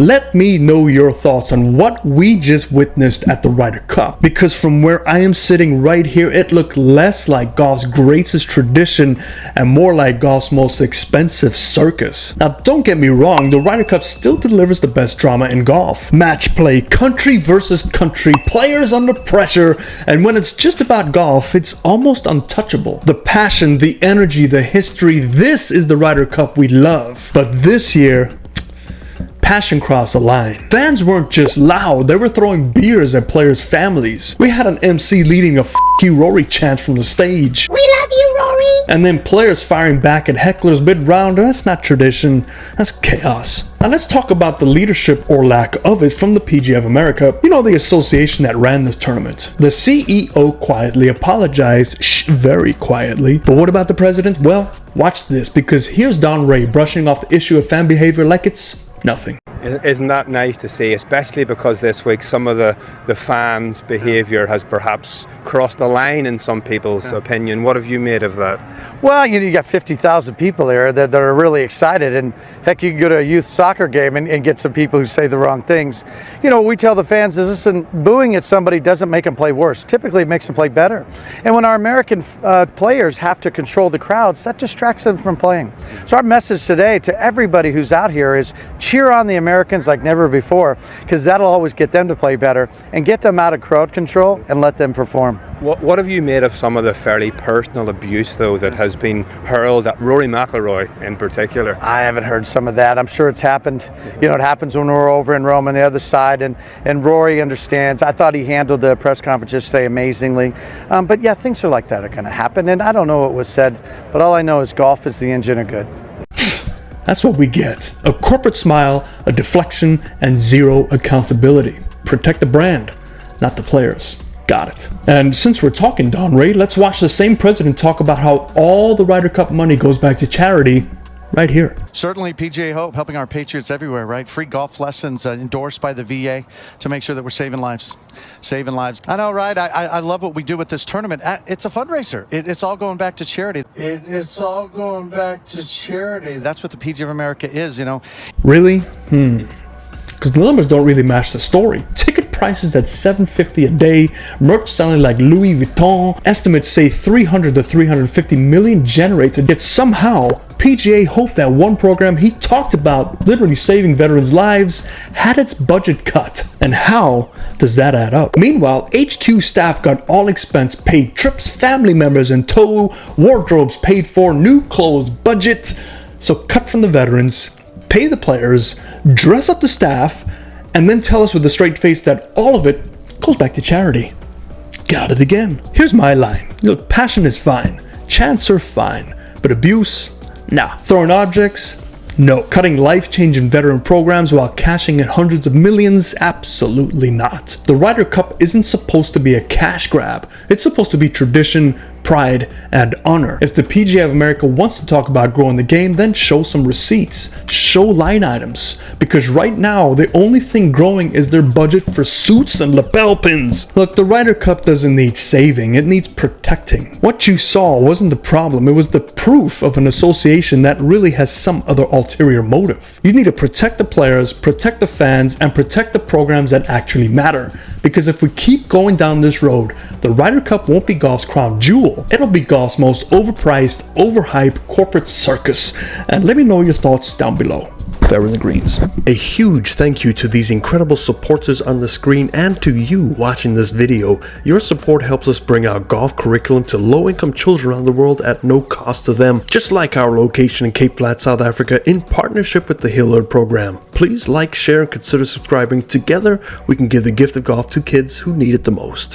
Let me know your thoughts on what we just witnessed at the Ryder Cup, because from where I am sitting right here, it looked less like golf's greatest tradition and more like golf's most expensive circus. Now, don't get me wrong, the Ryder Cup still delivers the best drama in golf. Match play, country versus country, players under pressure, and when it's just about golf, it's almost untouchable. The passion, the energy, the history, this is the Ryder Cup we love. But this year, passion crossed the line. Fans weren't just loud, they were throwing beers at players' families. We had an MC leading a "F you Rory" chant from the stage. We love you, Rory! And then players firing back at hecklers mid-round. That's not tradition, that's chaos. Now let's talk about the leadership or lack of it from the PGA of America, you know, the association that ran this tournament. The CEO quietly apologized, very quietly. But what about the president? Well, watch this, because here's Don Ray brushing off the issue of fan behavior like it's nothing. Isn't that nice to see, especially because this week some of the fans' behaviour has perhaps crossed the line in some people's opinion. What have you made of that? Well, you got 50,000 people there that are really excited, and heck, you can go to a youth soccer game and get some people who say the wrong things. You know, what we tell the fans is, listen, booing at somebody doesn't make them play worse. Typically, it makes them play better. And when our American players have to control the crowds, that distracts them from playing. So our message today to everybody who's out here is cheer on the Americans like never before, because that'll always get them to play better and get them out of crowd control and let them perform. What have you made of some of the fairly personal abuse, though, that has been hurled at Rory McIlroy in particular? I haven't heard some of that. I'm sure it's happened. You know, it happens when we're over in Rome on the other side, and Rory understands. I thought he handled the press conference yesterday amazingly. But yeah, things are like that are going to happen, and I don't know what was said, but all I know is golf is the engine of good. That's what we get. A corporate smile, a deflection, and zero accountability. Protect the brand, not the players. Got it. And since we're talking Don Ray, let's watch the same president talk about how all the Ryder Cup money goes back to charity right here. Certainly PGA HOPE helping our patriots everywhere, right? Free golf lessons endorsed by the VA to make sure that we're saving lives. Saving lives. I know, right? I love what we do with this tournament. It's a fundraiser. It's all going back to charity. It's all going back to charity. That's what the PGA of America is, you know. Really? Because the numbers don't really match the story. Ticket prices at $750 a day, merch selling like Louis Vuitton, estimates say 300 to 350 million generated, yet somehow PGA HOPE, that one program he talked about literally saving veterans' lives, had its budget cut. And how does that add up? Meanwhile, HQ staff got all expense paid, trips, family members in tow, wardrobes paid for, new clothes, budget. So cut from the veterans, pay the players, dress up the staff, and then tell us with a straight face that all of it goes back to charity. Got it again. Here's my line. Look, passion is fine. Chants are fine. But abuse? Nah. Throwing objects? No. Cutting life-changing veteran programs while cashing in hundreds of millions? Absolutely not. The Ryder Cup isn't supposed to be a cash grab. It's supposed to be tradition, pride, and honor. If the PGA of America wants to talk about growing the game, then show some receipts, show line items, because right now the only thing growing is their budget for suits and lapel pins. Look, the Ryder Cup doesn't need saving, it needs protecting. What you saw wasn't the problem, it was the proof of an association that really has some other ulterior motive. You need to protect the players, protect the fans, and protect the programs that actually matter. Because if we keep going down this road, the Ryder Cup won't be golf's crown jewel. It'll be golf's most overpriced, overhyped corporate circus. And let me know your thoughts down below. They're in the greens. A huge thank you to these incredible supporters on the screen and to you watching this video. Your support helps us bring our golf curriculum to low-income children around the world at no cost to them, just like our location in Cape Flat, South Africa, in partnership with the Hillard program. Please like, share, and consider subscribing. Together, we can give the gift of golf to kids who need it the most.